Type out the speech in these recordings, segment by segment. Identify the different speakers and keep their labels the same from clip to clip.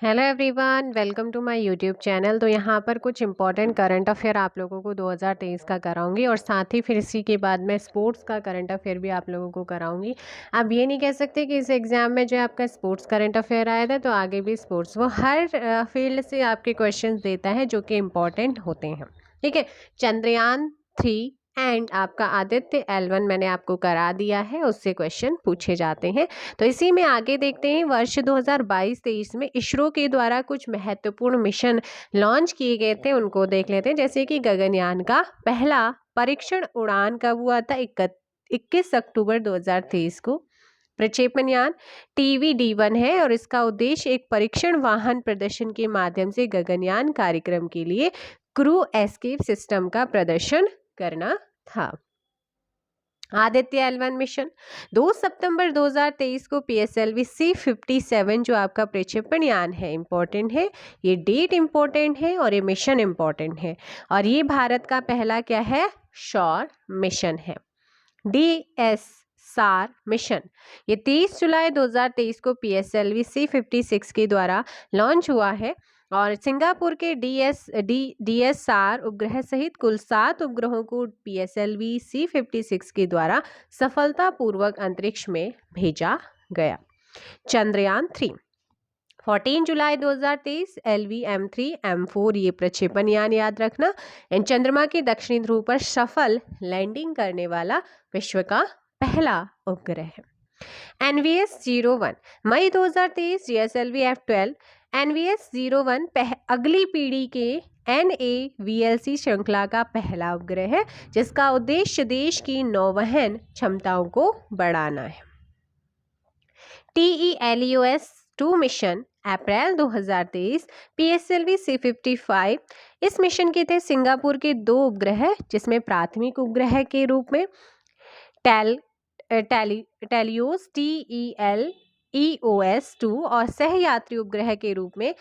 Speaker 1: Hello everyone, welcome to my YouTube channel. तो यहाँ पर कुछ इंपॉर्टेंट करंट अफेयर आप लोगों को 2023 का कराऊंगी और साथ ही फिर इसी के बाद में स्पोर्ट्स का करंट अफेयर भी आप लोगों को कराऊंगी। आप ये नहीं कह सकते कि इस एग्ज़ाम में जो आपका स्पोर्ट्स करंट अफेयर आया था तो आगे भी स्पोर्ट्स, वो हर फील्ड से आपके क्वेश्चन देता है जो कि इम्पॉर्टेंट होते हैं। ठीक है। चंद्रयान 3 एंड आपका आदित्य L1 मैंने आपको करा दिया है, उससे क्वेश्चन पूछे जाते हैं। तो इसी में आगे देखते हैं, वर्ष 2022-23 में इसरो के द्वारा कुछ महत्वपूर्ण मिशन लॉन्च किए गए थे, उनको देख लेते हैं। जैसे कि गगनयान का पहला परीक्षण उड़ान कब हुआ था? 21 अक्टूबर 2023 को। प्रक्षेपण यान TVD-1 है और इसका उद्देश्य एक परीक्षण वाहन प्रदर्शन के माध्यम से गगनयान कार्यक्रम के लिए क्रू एस्केप सिस्टम का प्रदर्शन करना था। आदित्य L1 मिशन 2 सितंबर 2023 को PSLV C57 जो आपका प्रक्षेपण यान है, इंपॉर्टेंट है, ये डेट इंपॉर्टेंट है और ये मिशन इंपॉर्टेंट है। और ये भारत का पहला क्या है? सौर मिशन है। DSSAR मिशन ये 30 जुलाई 2023 को PSLV C56 के द्वारा लॉन्च हुआ है और सिंगापुर के DSR उपग्रह सहित कुल 7 उपग्रहों को PSLV C56 के द्वारा सफलतापूर्वक अंतरिक्ष में भेजा गया। चंद्रयान 3 14 जुलाई 2023 LVM-3M4 ये प्रक्षेपण यान, याद रखना, एंड चंद्रमा के दक्षिणी ध्रुव पर सफल लैंडिंग करने वाला विश्व का पहला उपग्रह है। NVS-01 मई 2023 GSLV F12 NVS-01 अगली पीढ़ी के NAVLC श्रृंखला का पहला उपग्रह है जिसका उद्देश्य देश की नौवहन क्षमताओं को बढ़ाना है। TELUS-2 मिशन अप्रैल 2023 PSLV C55 इस मिशन के थे सिंगापुर के 2 उपग्रह जिसमें प्राथमिक उपग्रह के रूप में टेलियोस TELEOS-2 और सहयात्री उपग्रह के रूप में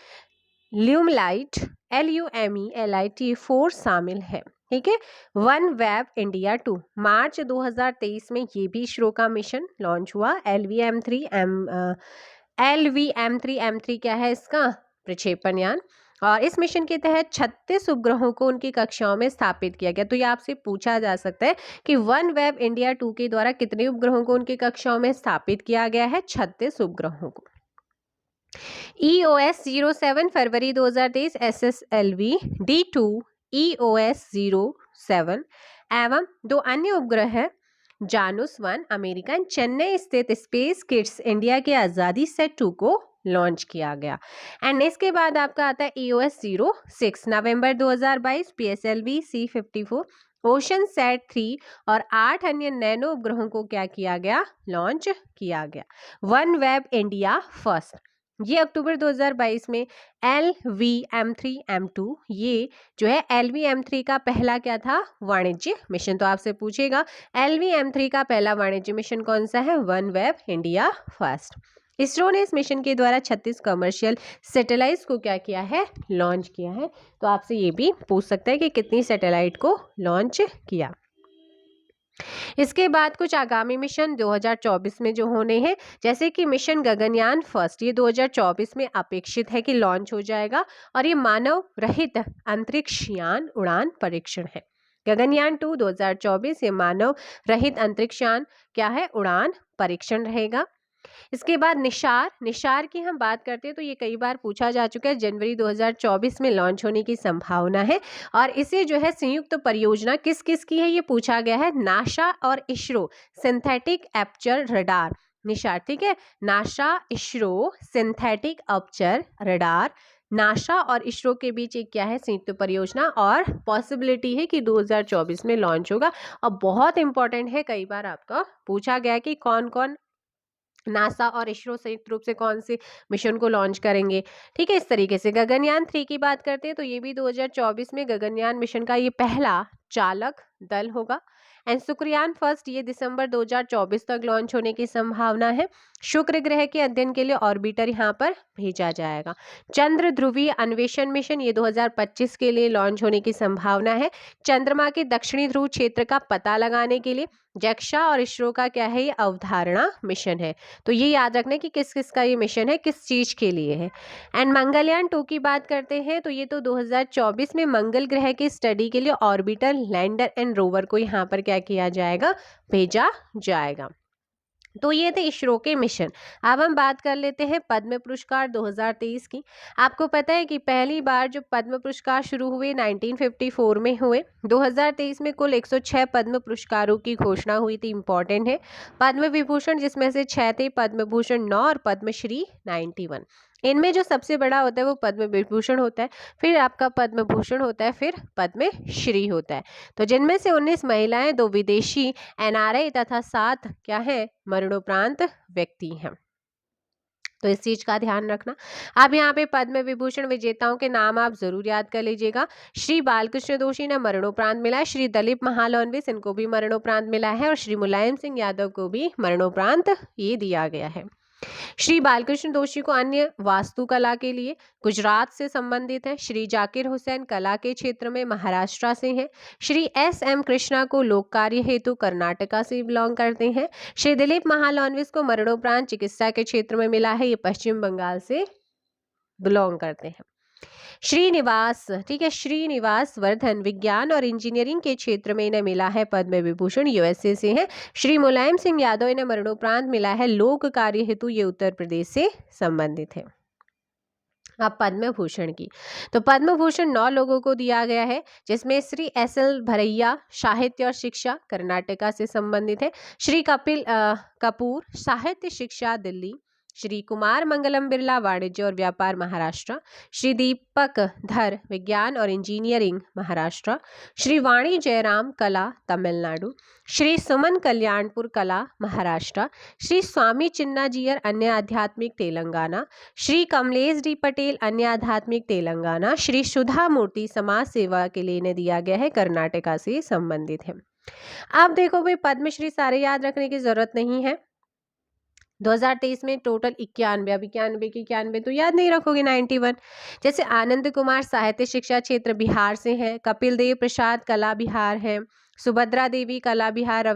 Speaker 1: ल्यूमलाइट LUMELIT-4 शामिल है। ठीक है। OneWeb India 2 मार्च 2023 में ये भी इसरो का मिशन लॉन्च हुआ। LVM-3M3 क्या है? इसका प्रक्षेपण यान। और इस मिशन के तहत 36 उपग्रहों को उनकी कक्षाओं में स्थापित किया गया। तो ये आपसे पूछा जा सकता है कि OneWeb India 2 के द्वारा कितने उपग्रहों को उनकी कक्षाओं में स्थापित किया गया है? 36 उपग्रहों को। EOS-07 फरवरी 2023 SSLV D2 EOS-07 एवं 2 अन्य उपग्रह है Janus-1 अमेरिकन चेन्नई स्थित स्पेस किड्स इंडिया के आज़ादी सेट 2 को लॉन्च किया गया। एंड इसके बाद आपका आता है EOS-06 नवंबर 2022 PSLV C54 ओशन सेट 3 और 8 अन्य नैनो उपग्रहों को क्या किया गया? लॉन्च किया गया। OneWeb India फर्स्ट ये अक्टूबर 2022 में LVM-3M2 ये जो है LVM-3 का पहला क्या था? वाणिज्य मिशन। तो आपसे पूछेगा LVM-3 का पहला वाणिज्य मिशन कौन सा है? OneWeb India first. इसरो ने इस मिशन के द्वारा 36 कमर्शियल सैटेलाइट्स को क्या किया है? लॉन्च किया है। तो आपसे ये भी पूछ सकता है कि कितनी सैटेलाइट को लॉन्च किया। इसके बाद कुछ आगामी मिशन 2024 में जो होने हैं, जैसे कि मिशन गगनयान फर्स्ट ये 2024 में अपेक्षित है कि लॉन्च हो जाएगा और ये मानव रहित अंतरिक्ष यान उड़ान परीक्षण है। गगनयान 2 2024 ये मानव रहित अंतरिक्ष यान क्या है? उड़ान परीक्षण रहेगा। इसके बाद निशार की हम बात करते हैं तो ये कई बार पूछा जा चुका है, जनवरी 2024 में लॉन्च होने की संभावना है और इसे जो है संयुक्त परियोजना किस किस की है ये पूछा गया है, नासा और इसरो सिंथेटिक एपर्चर रडार निशार। ठीक है, NASA ISRO synthetic aperture radar, NASA और इसरो के बीच एक क्या है? संयुक्त परियोजना और पॉसिबिलिटी है कि 2024 में लॉन्च होगा। और बहुत इंपॉर्टेंट है, कई बार आपका पूछा गया कि कौन कौन नासा और इसरो संयुक्त रूप से कौन से मिशन को लॉन्च करेंगे। ठीक है, इस तरीके से गगनयान 3 की बात करते हैं तो ये भी 2024 में गगनयान मिशन का ये पहला चालक दल होगा। एंड शुक्रयान फर्स्ट ये दिसंबर 2024 तक लॉन्च होने की संभावना है। शुक्र ग्रह के अध्ययन के लिए ऑर्बिटर यहाँ पर भेजा जाएगा। चंद्र ध्रुवीय अन्वेषण मिशन ये 2025 के लिए लॉन्च होने की संभावना है। चंद्रमा के दक्षिणी ध्रुव क्षेत्र का पता लगाने के लिए जक्षा और इसरो का क्या है, ये अवधारणा मिशन है। तो ये याद रखना कि किस किस का ये मिशन है, किस चीज के लिए है। एंड मंगलयान 2 की बात करते हैं तो ये तो 2024 में मंगल ग्रह की स्टडी के लिए ऑर्बिटर, लैंडर एंड रोवर को यहाँ पर क्या किया जाएगा, भेजा जाएगा। तो ये थे इसरो के मिशन। अब हम बात कर लेते हैं पद्म पुरस्कार 2023 की। आपको पता है कि पहली बार जो पद्म पुरस्कार शुरू हुए 1954 में हुए। 2023 में कुल 106 पद्म पुरस्कारों की घोषणा हुई थी, इंपॉर्टेंट है। पद्म विभूषण जिसमें से 6 थे, पद्म भूषण 9 और पद्मश्री 91। इनमें जो सबसे बड़ा होता है वो पद्म विभूषण होता है, फिर आपका पद्म भूषण होता है, फिर पद्मश्री होता है। तो जिनमें से 19 महिलाएं, 2 विदेशी एनआरआई तथा 7 क्या है, मरणोपरांत व्यक्ति हैं। तो इस चीज का ध्यान रखना। अब यहाँ पे पद्म विभूषण विजेताओं के नाम आप जरूर याद कर लीजिएगा। श्री बालकृष्ण दोषी ने मरणोपरांत मिला है, श्री दिलीप महालनोबिस इनको भी मरणोपरांत मिला है, और श्री मुलायम सिंह यादव को भी मरणोपरांत ये दिया गया है। श्री बालकृष्ण दोषी को अन्य वास्तुकला के लिए गुजरात से संबंधित है। श्री जाकिर हुसैन कला के क्षेत्र में महाराष्ट्र से हैं। श्री एस.एम. कृष्णा को लोक कार्य हेतु कर्नाटका से बिलोंग करते हैं। श्री दिलीप महालनोबिस को मरणोपरांत चिकित्सा के क्षेत्र में मिला है, ये पश्चिम बंगाल से बिलोंग करते हैं। श्रीनिवास, ठीक है, श्रीनिवास वर्धन विज्ञान और इंजीनियरिंग के क्षेत्र में इन्हें मिला है पद्म विभूषण, यूएसए से हैं। श्री मुलायम सिंह यादव इन्हें मरणोपरांत मिला है लोक कार्य हेतु, ये उत्तर प्रदेश से संबंधित है। अब पद्म भूषण की, तो पद्म भूषण 9 लोगों को दिया गया है, जिसमें श्री एस.एल. भरैया साहित्य और शिक्षा कर्नाटका से संबंधित है। श्री कपिल कपूर साहित्य शिक्षा दिल्ली। श्री कुमार मंगलम बिरला वाणिज्य और व्यापार महाराष्ट्र। श्री दीपक धर विज्ञान और इंजीनियरिंग महाराष्ट्र। श्री वाणी जयराम कला तमिलनाडु। श्री सुमन कल्याणपुर कला महाराष्ट्र। श्री स्वामी चिन्नाजियर अन्य आध्यात्मिक तेलंगाना। श्री कमलेश डी पटेल अन्य आध्यात्मिक तेलंगाना। श्री सुधा मूर्ति समाज सेवा के लिए इन्हें दिया गया है, कर्नाटका से संबंधित है। आप देखो भाई पद्मश्री सारे याद रखने की जरूरत नहीं है। 2023 में टोटल 91, अब 91 की 91 तो याद नहीं रखोगे, 91। जैसे आनंद कुमार साहित्य शिक्षा क्षेत्र बिहार से हैं, कपिल देव प्रसाद कला बिहार है, सुभद्रा देवी कला बिहार,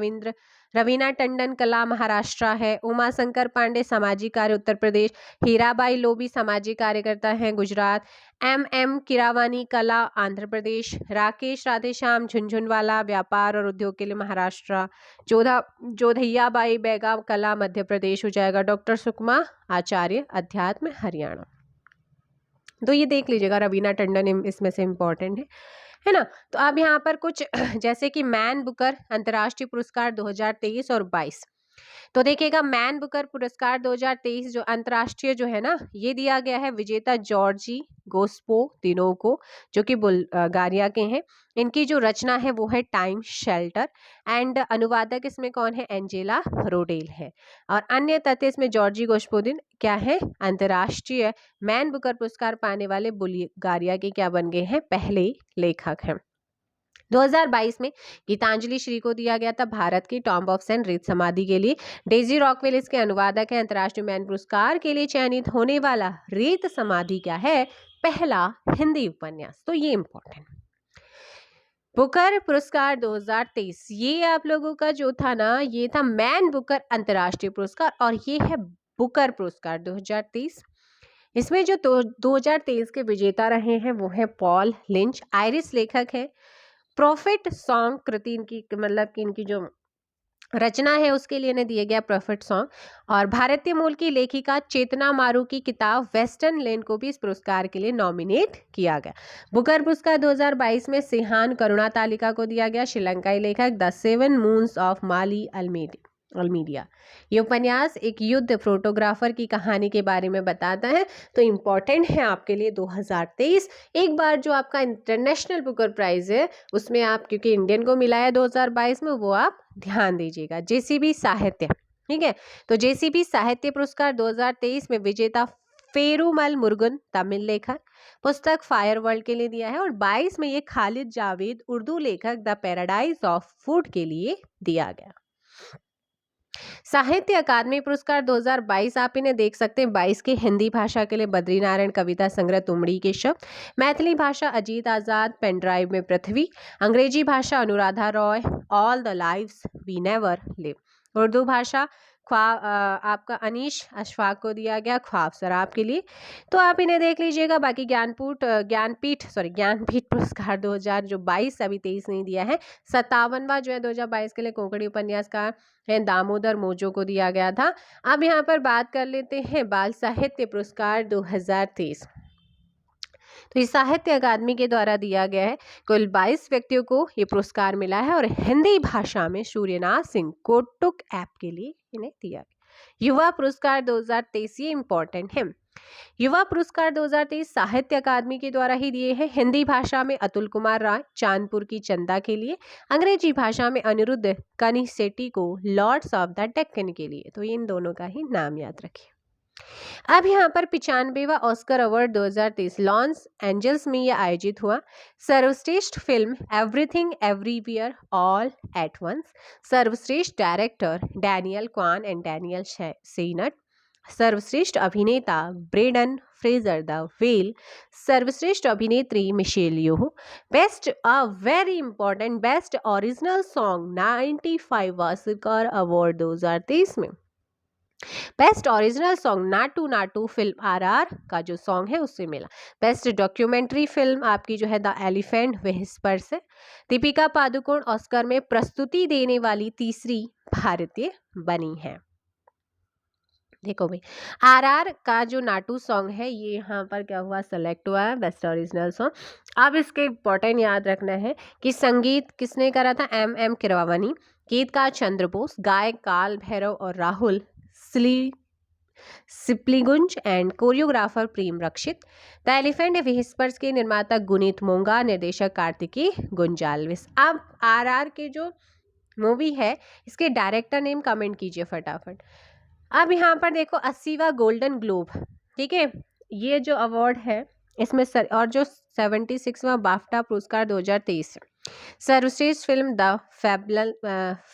Speaker 1: रवीना टंडन कला महाराष्ट्र है, उमा शंकर पांडे सामाजिक कार्य उत्तर प्रदेश, हीराबाई लोबी सामाजिक कार्यकर्ता हैं गुजरात, एम किरावानी कला आंध्र प्रदेश, राकेश राधेश्याम झुंझुनवाला व्यापार और उद्योग के लिए महाराष्ट्र, जोधैयाबाई बैगा कला मध्य प्रदेश हो जाएगा, डॉक्टर सुकमा आचार्य अध्यात्म हरियाणा। तो ये देख लीजिएगा, रवीना टंडन इसमें से इम्पोर्टेंट है ना। तो अब यहाँ पर कुछ जैसे कि मैन बुकर अंतर्राष्ट्रीय पुरस्कार 2023 और 22, तो देखिएगा मैन बुकर पुरस्कार 2023 जो अंतर्राष्ट्रीय जो है ना, ये दिया गया है विजेता जॉर्जी गोस्पोदिनोव को, जो कि बुल्गारिया के हैं। इनकी जो रचना है वो है टाइम शेल्टर, एंड अनुवादक इसमें कौन है, एंजेला रोडेल है। और अन्य तथ्य इसमें जॉर्जी गोस्पोदिन क्या है, अंतर्राष्ट्रीय मैन बुकर पुरस्कार पाने वाले बुल्गारिया के क्या बन गए हैं, पहले लेखक हैं। 2022 में गीतांजलि श्री को दिया गया था भारत की टॉम्ब ऑफ सेंट रेत समाधि के लिए। डेजी रॉकवेल इसके अनुवादक है। अंतर्राष्ट्रीय मैन पुरस्कार के लिए चयनित होने वाला रेत समाधि क्या है, पहला हिंदी उपन्यास। तो ये इंपॉर्टेंट। बुकर पुरस्कार 2023, ये आप लोगों का जो था ना, ये था मैन बुकर अंतर्राष्ट्रीय पुरस्कार, और ये है बुकर पुरस्कार 2023। इसमें जो 2023 के विजेता रहे हैं वो है पॉल लिंच, आयरिश लेखक है। प्रॉफिट सॉन्ग कृति इनकी, मतलब कि इनकी जो रचना है उसके लिए इन्हें दिया गया प्रॉफिट सॉन्ग। और भारतीय मूल की लेखिका चेतना मारू की किताब वेस्टर्न लैंड को भी इस पुरस्कार के लिए नॉमिनेट किया गया। बुकर पुरस्कार 2022 में सिहान करुणा तालिका को दिया गया, श्रीलंकाई लेखक द 7 मून्स ऑफ माली अल्मीडिया। ये उपन्यास एक युद्ध फोटोग्राफर की कहानी के बारे में बताता है। तो इम्पॉर्टेंट है आपके लिए 2023। एक बार जो आपका इंटरनेशनल बुकर प्राइज है उसमें आप, क्योंकि इंडियन को मिला है 2022 में, वो आप ध्यान दीजिएगा। जेसीबी साहित्य, ठीक है, तो जेसीबी साहित्य पुरस्कार 2023 में विजेता फेरुमल मुरुगन तमिल लेखक, पुस्तक फायर वर्ल्ड के लिए दिया है। और 22 में ये खालिद जावेद उर्दू लेखक द पैराडाइज ऑफ फूड के लिए दिया गया। साहित्य अकादमी पुरस्कार 2022 आप इन्हें देख सकते हैं। 22 के हिंदी भाषा के लिए बद्री नारायण कविता संग्रह तुमड़ी के शब्द, मैथिली भाषा अजीत आजाद पेन ड्राइव में पृथ्वी, अंग्रेजी भाषा Anuradha Roy all the lives we never live, Urdu भाषा आपका अनीश अशफाक को दिया गया ख्वाब शराब के लिए। तो आप इन्हें देख लीजिएगा। बाकी ज्ञानपीठ पुरस्कार 2022 अभी 23 नहीं दिया है। 57वां जो है 2022 के लिए कोंकणी उपन्यासकार है दामोदर मोजो को दिया गया था। अब यहाँ पर बात कर लेते हैं बाल साहित्य पुरस्कार 2023। तो इस साहित्य अकादमी के द्वारा दिया गया है। कुल 22 व्यक्तियों को ये पुरस्कार मिला है और हिंदी भाषा में सूर्यनाथ सिंह कोटुक ऐप के लिए इन्हें दिया गया। युवा पुरस्कार 2023 ये इंपॉर्टेंट है। युवा पुरस्कार 2023 साहित्य अकादमी के द्वारा ही दिए हैं। हिंदी भाषा में अतुल कुमार राय चांदपुर की चंदा के लिए, अंग्रेजी भाषा में अनिरुद्ध कनिसेट्टी को लॉर्ड्स ऑफ द डेक्कन के लिए। तो इन दोनों का ही नाम याद रखिए। अब यहाँ पर 95वां ऑस्कर अवार्ड 2023 लॉस एंजल्स में यह आयोजित हुआ। सर्वश्रेष्ठ film everything everywhere all at once, सर्वश्रेष्ठ director Daniel Kwan and Daniel Scheinert, सर्वश्रेष्ठ अभिनेता ब्रेडन फ्रेजर द वेल, सर्वश्रेष्ठ अभिनेत्री मिशेल योह, best very important best original song 95 Oscar award 2023 में best original song Naatu Naatu film RR का जो सॉन्ग है उससे मिला। बेस्ट डॉक्यूमेंट्री फिल्म आपकी जो है द एलिफेंट व्हिस्पर से। दीपिका पादुकोण ऑस्कर में प्रस्तुति देने वाली तीसरी भारतीय बनी है। देखो भाई आरआर का जो नाटू सॉन्ग है ये यहाँ पर क्या हुआ सेलेक्ट हुआ है बेस्ट ओरिजिनल सॉन्ग। अब इसके इम्पोर्टेंट याद रखना है कि संगीत किसने करा था, एम किरवानी, गीतकार चंद्र बोस, गायक काल भैरव और Rahul Sipligunj and choreographer Prem Rakshit. The elephant whispers के निर्माता गुनीत मोंगा, निर्देशक कार्तिकी गुंजालविस। अब आरआर के जो मूवी है इसके डायरेक्टर नेम कमेंट कीजिए फटाफट। अब यहाँ पर देखो 80वां गोल्डन ग्लोब, ठीक है, ये जो अवार्ड है इसमें और जो 76वां बाफ्टा पुरस्कार 2023 सर्वश्रेष्ठ film the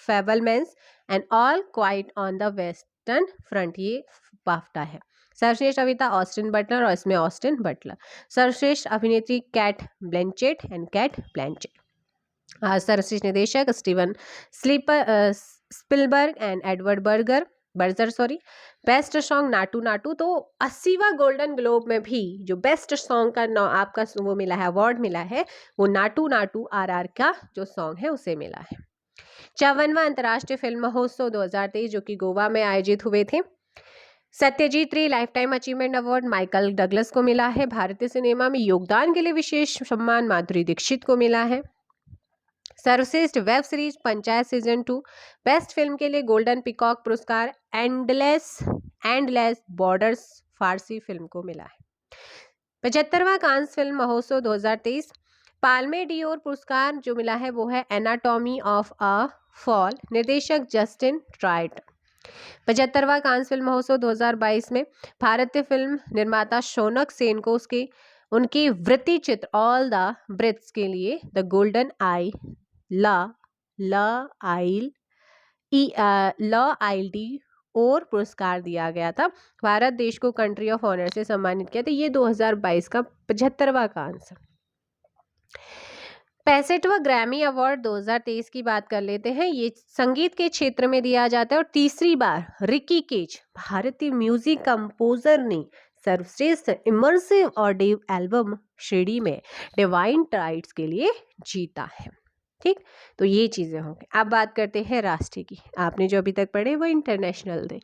Speaker 1: Fabelmans and all quiet on the western front, ये बाफ्टा है। सर्वश्रेष्ठ अभिनेता ऑस्टिन बटलर और इसमें ऑस्टिन बटलर। सर्वश्रेष्ठ अभिनेत्री Cate Blanchett and Cate Blanchett. सर्वश्रेष्ठ निदेशक Steven Spielberg and Edward Berger. Best song Naatu Naatu. तो 80वां गोल्डन ग्लोब में भी जो बेस्ट सॉन्ग का आपका वो मिला है अवार्ड मिला है वो नाटू नाटू आरआर का जो सॉन्ग है उसे मिला है। 54वां अंतर्राष्ट्रीय फिल्म महोत्सव 2023 जो कि गोवा में आयोजित हुए थे। सत्यजीत रे life time achievement award Michael Douglas को मिला है। भारतीय सिनेमा में योगदान के लिए विशेष सम्मान माधुरी दीक्षित को मिला है। सर्वश्रेष्ठ web series panchayat season 2। Best film के लिए गोल्डन पिकॉक पुरस्कार एंडलेस बॉर्डर्स फारसी फिल्म को मिला है। 75वां कांस फिल्म महोत्सव 2023 पाल्मे डियोर पुरस्कार जो मिला है वो है एनाटॉमी ऑफ अ फॉल, निर्देशक जस्टिन ट्राइट। 75वां कांस फिल्म महोत्सव 2022 में भारतीय फिल्म निर्माता शौनक सेन को उनकी वृत्ति चित्र ऑल द ब्रिथ्स के लिए the golden eye isle D और पुरस्कार दिया गया था। भारत देश को कंट्री ऑफ ऑनर से सम्मानित किया था। ये 2022 का 75वां कांस। 65वां ग्रैमी अवार्ड 2023 की बात कर लेते हैं। ये संगीत के क्षेत्र में दिया जाता है और तीसरी बार रिकी केज भारतीय म्यूजिक कंपोजर ने सर्वश्रेष्ठ इमर्सिव ऑडियो एल्बम श्रेणी में डिवाइन टाइड्स के लिए जीता है। ठीक, तो ये चीजें होंगी। अब बात करते हैं राष्ट्रीय की। आपने जो अभी तक पढ़े वो इंटरनेशनल थे।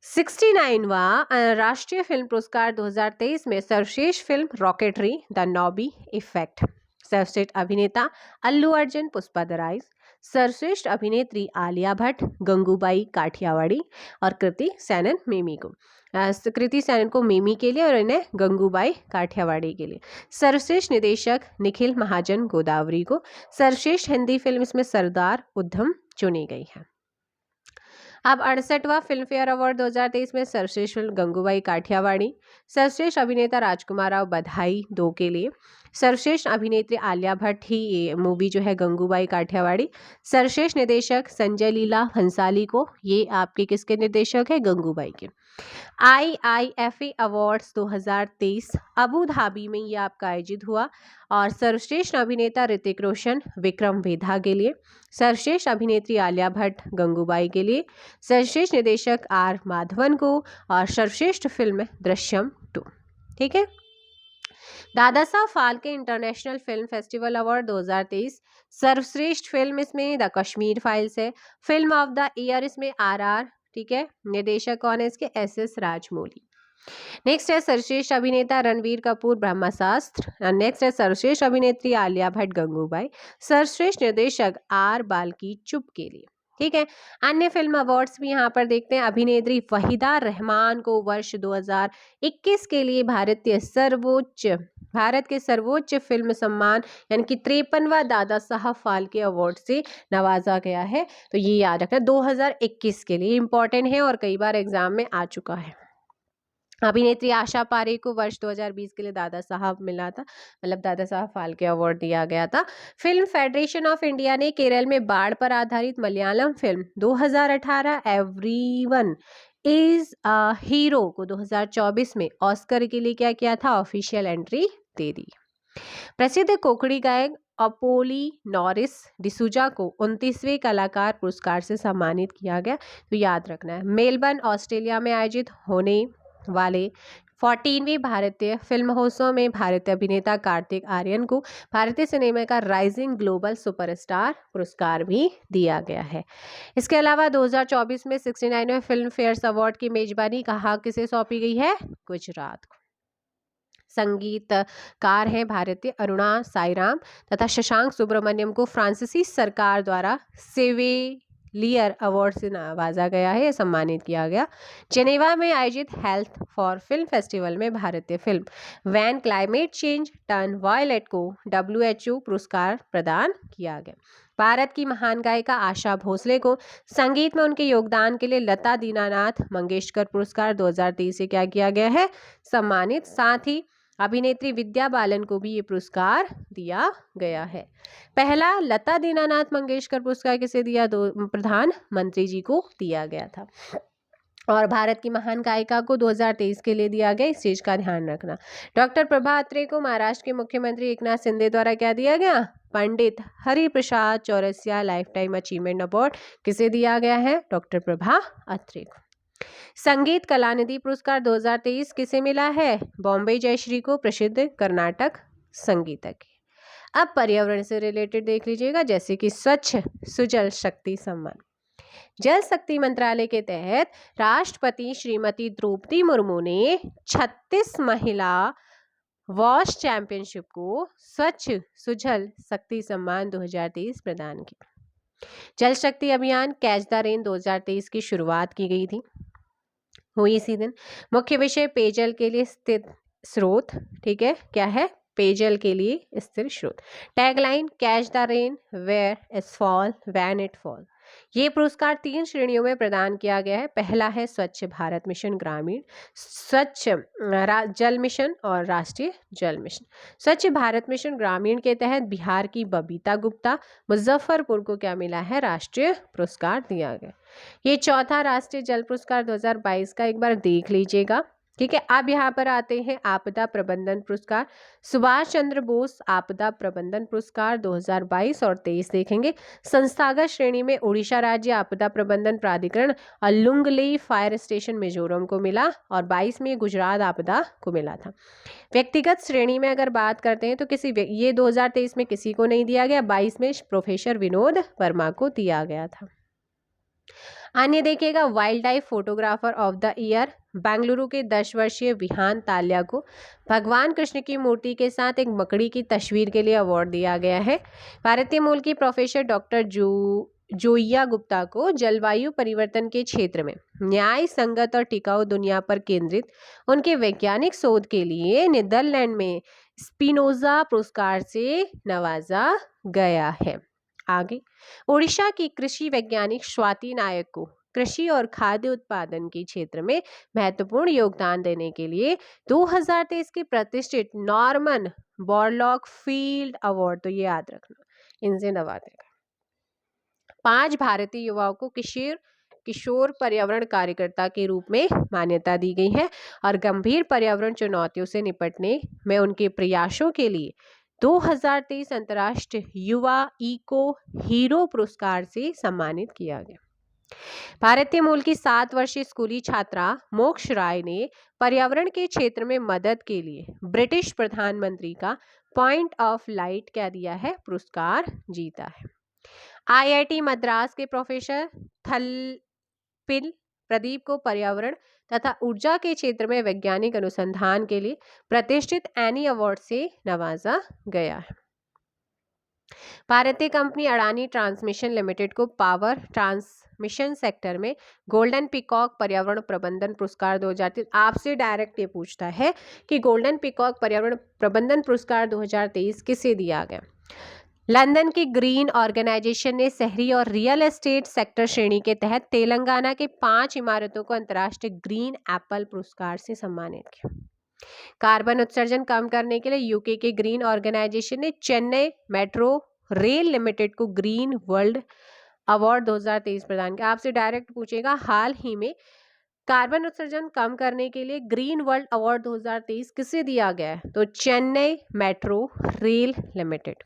Speaker 1: 69वां राष्ट्रीय फिल्म पुरस्कार 2023 में सर्वश्रेष्ठ film rocketry the knobby effect, सर्वश्रेष्ठ अभिनेता अल्लू अर्जुन पुष्पा द राइज, सर्वश्रेष्ठ अभिनेत्री आलिया भट्ट गंगूबाई काठियावाड़ी और कृति सैनन मेमी को। कृति सैनन को मेमी के लिए और इन्हें गंगूबाई काठियावाड़ी के लिए। सर्वश्रेष्ठ निदेशक निखिल महाजन गोदावरी को। सर्वश्रेष्ठ हिंदी फिल्म इसमें सरदार उद्धम चुनी गई है। अब 68वां फिल्म फेयर अवार्ड 2023 में सर्वश्रेष्ठ फिल्म गंगूबाई काठियावाड़ी, सर्वश्रेष्ठ अभिनेता राजकुमार राव बधाई 2 के लिए, सर्वश्रेष्ठ अभिनेत्री आलिया भट्ट ही ये मूवी जो है गंगूबाई काठियावाड़ी। सर्वश्रेष्ठ निर्देशक संजय लीला भंसाली को, ये आपके किसके निर्देशक है? गंगूबाई के। IIFA अवार्ड्स 2023 अबू धाबी में ये आपका आयोजित हुआ। और सर्वश्रेष्ठ अभिनेता ऋतिक रोशन विक्रम वेधा के लिए, सर्वश्रेष्ठ अभिनेत्री आलिया भट्ट गंगूबाई के लिए, सर्वश्रेष्ठ निर्देशक R माधवन को, और सर्वश्रेष्ठ फिल्म दृश्यम 2। ठीक है। Dada Saheb Phalke international film festival award 2023 सर्वश्रेष्ठ फिल्म इसमें द कश्मीर फाइल्स है। फिल्म ऑफ द ईयर इसमें RR। ठीक है। निर्देशक कौन है इसके? SS राजमौली। नेक्स्ट है सर्वश्रेष्ठ अभिनेता रणवीर कपूर ब्रह्मास्त्र। नेक्स्ट है सर्वश्रेष्ठ अभिनेत्री आलिया भट्ट गंगूबाई। सर्वश्रेष्ठ निर्देशक R बाल्की चुप के लिए। ठीक है। अन्य फिल्म अवार्ड्स भी यहाँ पर देखते हैं। अभिनेत्री वहीदा रहमान को वर्ष 2021 के लिए भारत के सर्वोच्च फिल्म सम्मान यानी कि 53वां दादा साहब फाल्के अवार्ड से नवाजा गया है। तो ये याद रखना 2021 के लिए इंपॉर्टेंट है और कई बार एग्जाम में आ चुका है। अभिनेत्री आशा पारेख को वर्ष 2020 के लिए दादा साहब मिला था, मतलब दादा साहब फाल्के अवार्ड दिया गया था। फिल्म फेडरेशन ऑफ इंडिया ने केरल में बाढ़ पर आधारित Malayalam film 2018 everyone is a hero को 2024 में ऑस्कर के लिए क्या किया था? ऑफिशियल एंट्री दे दी। प्रसिद्ध कोकड़ी गायक अपोली नॉरिस डिसूजा को 29वें कलाकार पुरस्कार से सम्मानित किया गया। तो याद रखना है। मेलबर्न ऑस्ट्रेलिया में आयोजित होने वाले 14वें भारतीय फिल्म महोत्सव में भारतीय अभिनेता कार्तिक आर्यन को भारतीय सिनेमा का राइजिंग ग्लोबल सुपरस्टार पुरस्कार भी दिया गया है। इसके अलावा 2024 में 69वें फिल्म फेयर अवार्ड की मेजबानी कहाँ किसे सौंपी गई है? गुजरात को। संगीतकार हैं भारतीय अरुणा साईराम तथा शशांक सुब्रमण्यम को फ्रांसीसी सरकार द्वारा सेवेलियर अवार्ड से नवाजा गया है, सम्मानित किया गया। जेनेवा में आयोजित हेल्थ फॉर फिल्म फेस्टिवल में भारतीय film when climate change turn violet को WHO पुरस्कार प्रदान किया गया। भारत की महान गायिका आशा भोसले को संगीत में उनके योगदान के लिए लता दीनानाथ मंगेशकर पुरस्कार 2023 से क्या किया गया है? सम्मानित। साथ ही अभिनेत्री विद्या बालन को भी ये पुरस्कार दिया गया है। पहला लता दीनानाथ मंगेशकर पुरस्कार किसे दिया? प्रधानमंत्री जी को दिया गया था। और भारत की महान गायिका को 2023 के लिए दिया गया, इस चीज का ध्यान रखना। डॉक्टर प्रभा अत्रे को महाराष्ट्र के मुख्यमंत्री एकनाथ शिंदे द्वारा क्या दिया गया? Pandit Hariprasad Chaurasia life time achievement award किसे दिया गया है? डॉक्टर प्रभा अत्रे को। संगीत कलानिधि पुरस्कार 2023 किसे मिला है? बॉम्बे जयश्री को, प्रसिद्ध कर्नाटक संगीतज्ञ। अब पर्यावरण से रिलेटेड देख लीजिएगा, जैसे कि स्वच्छ सुजल शक्ति सम्मान। जल शक्ति मंत्रालय के तहत राष्ट्रपति श्रीमती द्रौपदी मुर्मू ने 36 महिला वॉश चैंपियनशिप को स्वच्छ सुजल शक्ति सम्मान 2023 प्रदान किया। जल शक्ति अभियान कैच द रेन 2023 की शुरुआत की गई थी, हुई इसी दिन। मुख्य विषय पेयजल के लिए स्थित स्रोत। ठीक है, क्या है? पेयजल के लिए स्थिर स्रोत। Tagline catch the rain where it's fall when it fall. ये पुरस्कार 3 श्रेणियों में प्रदान किया गया है। पहला है स्वच्छ भारत मिशन ग्रामीण, स्वच्छ जल मिशन और राष्ट्रीय जल मिशन। स्वच्छ भारत मिशन ग्रामीण के तहत बिहार की बबीता गुप्ता मुजफ्फरपुर को क्या मिला है? राष्ट्रीय पुरस्कार दिया गया। ये चौथा राष्ट्रीय जल पुरस्कार 2022 का, एक बार देख लीजिएगा। ठीक है। अब यहाँ पर आते हैं आपदा प्रबंधन पुरस्कार। सुभाष चंद्र बोस आपदा प्रबंधन पुरस्कार 2022 और 23 देखेंगे। संस्थागत श्रेणी में उड़ीसा राज्य आपदा प्रबंधन प्राधिकरण अलुंगलेई फायर स्टेशन मिजोरम को मिला और 22 में गुजरात आपदा को मिला था। व्यक्तिगत श्रेणी में अगर बात करते हैं तो ये 2023 में किसी को नहीं दिया गया, 22 में प्रोफेसर विनोद वर्मा को दिया गया था। अन्य देखिएगा, wild life photographer of the year Bengaluru के 10 वर्षीय विहान ताल्या को भगवान कृष्ण की मूर्ति के साथ एक मकड़ी की तस्वीर के लिए अवार्ड दिया गया है। भारतीय मूल की प्रोफेसर डॉक्टर जोइया गुप्ता को जलवायु परिवर्तन के क्षेत्र में न्याय संगत और टिकाऊ दुनिया पर केंद्रित उनके वैज्ञानिक शोध के लिए नीदरलैंड में स्पिनोजा पुरस्कार से नवाजा गया है। आगे, ओडिशा की कृषि वैज्ञानिक स्वाति नायक को कृषि और खाद्य उत्पादन के क्षेत्र में महत्वपूर्ण योगदान देने के लिए 2023 के प्रतिष्ठित नॉर्मन बोरलॉग फील्ड अवार्ड, तो ये याद रखना, इनसे नवाजा। 5 भारतीय युवाओं को किशोर किशोर पर्यावरण कार्यकर्ता के रूप में मान्यता दी गई है और गंभीर पर्यावरण चुनौतियों से निपटने में उनके प्रयासों के लिए 2023 अंतर्राष्ट्रीय युवा इको हीरो पुरस्कार से सम्मानित किया गया। भारतीय मूल की 7 वर्षीय स्कूली छात्रा मोक्ष राय ने पर्यावरण के क्षेत्र में मदद के लिए ब्रिटिश प्रधानमंत्री का पॉइंट ऑफ लाइट क्या दिया है, पुरस्कार जीता है। आईआईटी मद्रास के प्रोफेसर थलपिल प्रदीप को पर्यावरण तथा ऊर्जा के क्षेत्र में वैज्ञानिक अनुसंधान के लिए प्रतिष्ठित एनी अवार्ड से नवाजा गया है। भारतीय कंपनी अडानी ट्रांसमिशन लिमिटेड को पावर ट्रांसमिशन सेक्टर में गोल्डन पीकॉक पर्यावरण प्रबंधन पुरस्कार 2023, आपसे डायरेक्ट ये पूछता है कि गोल्डन पीकॉक पर्यावरण प्रबंधन पुरस्कार 2023 किसे दिया गया। लंदन की ग्रीन ऑर्गेनाइजेशन ने शहरी और रियल एस्टेट सेक्टर श्रेणी के तहत तेलंगाना के 5 इमारतों को अंतर्राष्ट्रीय ग्रीन एप्पल पुरस्कार से सम्मानित किया। कार्बन उत्सर्जन कम करने के लिए यूके के ग्रीन ऑर्गेनाइजेशन ने चेन्नई मेट्रो रेल लिमिटेड को ग्रीन वर्ल्ड अवार्ड 2023 प्रदान किया। आपसे डायरेक्ट पूछेगा हाल ही में कार्बन उत्सर्जन कम करने के लिए ग्रीन वर्ल्ड अवार्ड 2023 किसे दिया गया है, तो चेन्नई मेट्रो रेल लिमिटेड।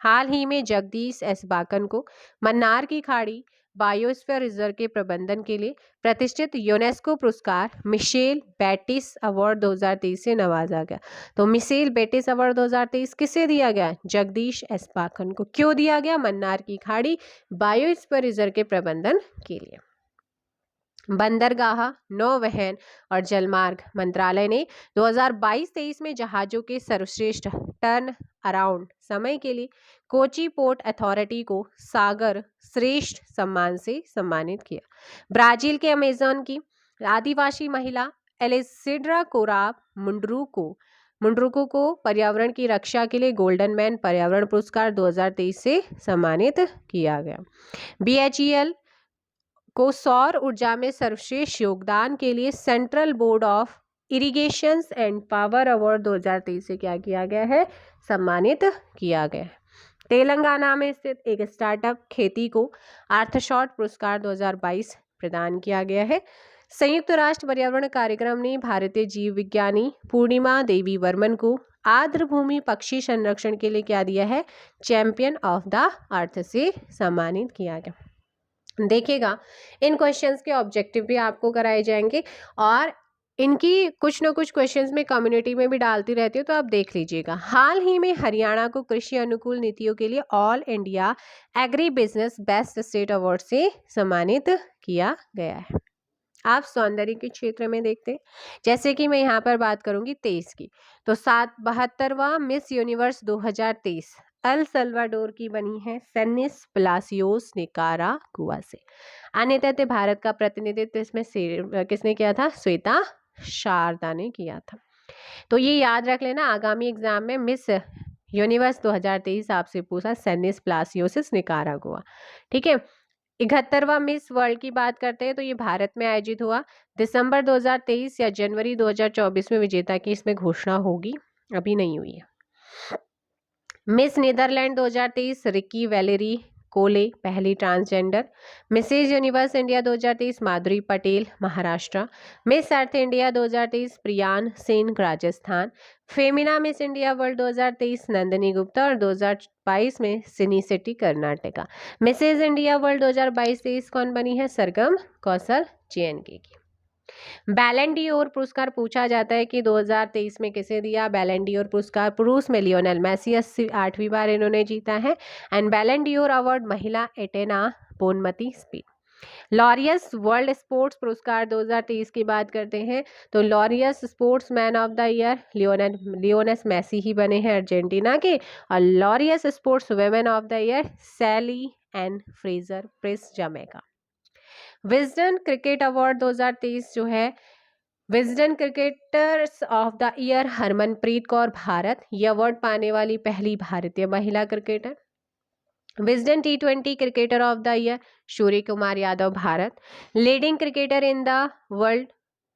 Speaker 1: हाल ही में जगदीश एस बाकन को मन्नार की खाड़ी बायोस्फीयर रिजर्व के प्रबंधन के लिए प्रतिष्ठित यूनेस्को पुरस्कार मिशेल बेटिस अवार्ड 2023 से नवाजा गया। तो मिशेल बेटिस अवार्ड 2023 किसे दिया गया, जगदीश एस बाकन को। क्यों दिया गया, मन्नार की खाड़ी बायोस्फीयर रिजर्व के प्रबंधन के लिए। बंदरगाह, नौवहन और जलमार्ग मंत्रालय ने 2022-23 में जहाजों के सर्वश्रेष्ठ टर्न अराउंड समय के लिए कोची पोर्ट अथॉरिटी को सागर श्रेष्ठ सम्मान से सम्मानित किया। ब्राजील के अमेज़न की आदिवासी महिला एलिसिड्रा कोराब मुंड्रुको को पर्यावरण की रक्षा के लिए गोल्डन मैन पर्यावरण पुरस्कार 2023 से सम्मानित किया गया। बीएचईएल को सौर ऊर्जा में सर्वश्रेष्ठ योगदान के लिए central board of irrigation and power award 2023 से क्या किया गया है, सम्मानित किया गया है। तेलंगाना में स्थित एक स्टार्टअप खेती को अर्थशॉट पुरस्कार 2022 प्रदान किया गया है। संयुक्त राष्ट्र पर्यावरण कार्यक्रम ने भारतीय जीव विज्ञानी पूर्णिमा देवी वर्मन को आर्द्र भूमि पक्षी संरक्षण के लिए क्या दिया है, चैंपियन ऑफ द अर्थ से सम्मानित किया गया। देखिएगा इन क्वेश्चंस के ऑब्जेक्टिव भी आपको कराए जाएंगे और इनकी कुछ न कुछ क्वेश्चंस में कम्युनिटी में भी डालती रहती है, तो आप देख लीजिएगा। हाल ही में हरियाणा को कृषि अनुकूल नीतियों के लिए all India agri business best state award से सम्मानित किया गया है। आप सौंदर्य के क्षेत्र में देखते हैं, जैसे कि मैं यहाँ पर बात करूंगी 23 की, तो 72वां मिस यूनिवर्स 2023 अल सल्वाडोर की बनी है सेनिस प्लासियोस निकारागुआ से। अन्यतः भारत का प्रतिनिधित्व इसमें किसने किया था, श्वेता शारदा ने किया था। तो ये याद रख लेना, आगामी एग्जाम में मिस यूनिवर्स 2023 आपसे पूछा सेनिस प्लासियोसिस निकारागुआ, ठीक है। 71वां मिस वर्ल्ड की बात करते हैं तो ये भारत में आयोजित हुआ दिसंबर 2023 या जनवरी 2024 में विजेता की इसमें घोषणा होगी, अभी नहीं हुई है। Miss Netherlands 2023 Ricky Valerie Kole पहली transgender. Mrs universe India 2023 Madhuri Patel Maharashtra. Miss Earth India 2023 Priyan Singh Rajasthan. Femina Miss India World 2023 Nandini Gupta और 2022 में Sini Shetty Karnataka. Mrs India World 2022-23 कौन बनी है, सरगम कौशल जेएनके की। बैलन डी'ओर पुरस्कार पूछा जाता है कि 2023 में किसे दिया। बैलन डी'ओर पुरस्कार पुरुष में लियोनेल मेसी 8वीं बार इन्होंने जीता है। एंड बैलन डी'ओर अवार्ड महिला Aitana Bonmati Spain. Laureus World Sports पुरस्कार 2023 की बात करते हैं तो Laureus sports man of the year Lionel Messi ही बने हैं अर्जेंटीना के, और Laureus sports women of the year Shelly Ann Fraser Pryce Jamaica. Wisden cricket award 2023 जो है Wisden cricketers of the year Harmanpreet Kaur Bharat, ये अवार्ड पाने वाली पहली भारतीय महिला cricketer. Wisden T20 cricketer of the year Surya Kumar Yadav Bharat. Leading cricketer in the world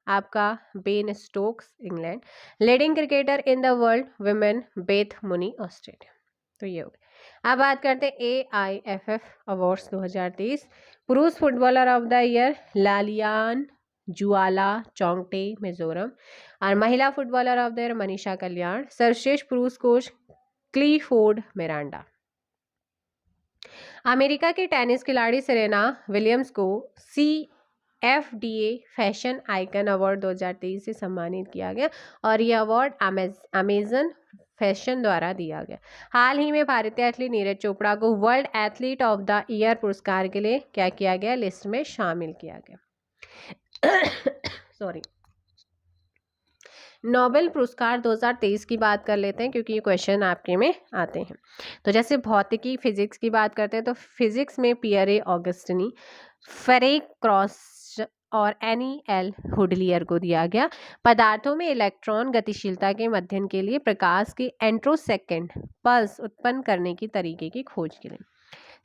Speaker 1: आपका Ben Stokes England. Leading cricketer in the world women Beth Mooney Australia. तो ये हो गया। अब बात करते हैं AIFF अवार्ड्स 2023। पुरुष footballer of the year Lalianzuala Chhangte Mizoram. और महिला footballer of the year Manisha Kalyan. सर्वश्रेष्ठ पुरुष कोच क्लीफोर्ड मिरांडा। अमेरिका की टेनिस खिलाड़ी सेरेना विलियम्स को CFDA फैशन आइकन अवार्ड 2023 से सम्मानित किया गया और यह अवार्ड अमेजन फैशन द्वारा दिया गया। हाल ही में भारतीय एथलीट नीरज चोपड़ा को world athlete of the year पुरस्कार के लिए क्या किया गया, लिस्ट में शामिल किया गया। सॉरी, नोबेल पुरस्कार 2023 की बात कर लेते हैं क्योंकि ये क्वेश्चन आपके में आते हैं। तो जैसे भौतिकी फिजिक्स की बात करते हैं तो फिजिक्स में पियरे ऑगस्टिनी, फेरेक क्रॉस और NEL हुडलियर को दिया गया। पदार्थों में इलेक्ट्रॉन गतिशीलता के अध्ययन के लिए प्रकाश के एंट्रोसेकेंड पल्स उत्पन्न करने की तरीके की खोज के लिए।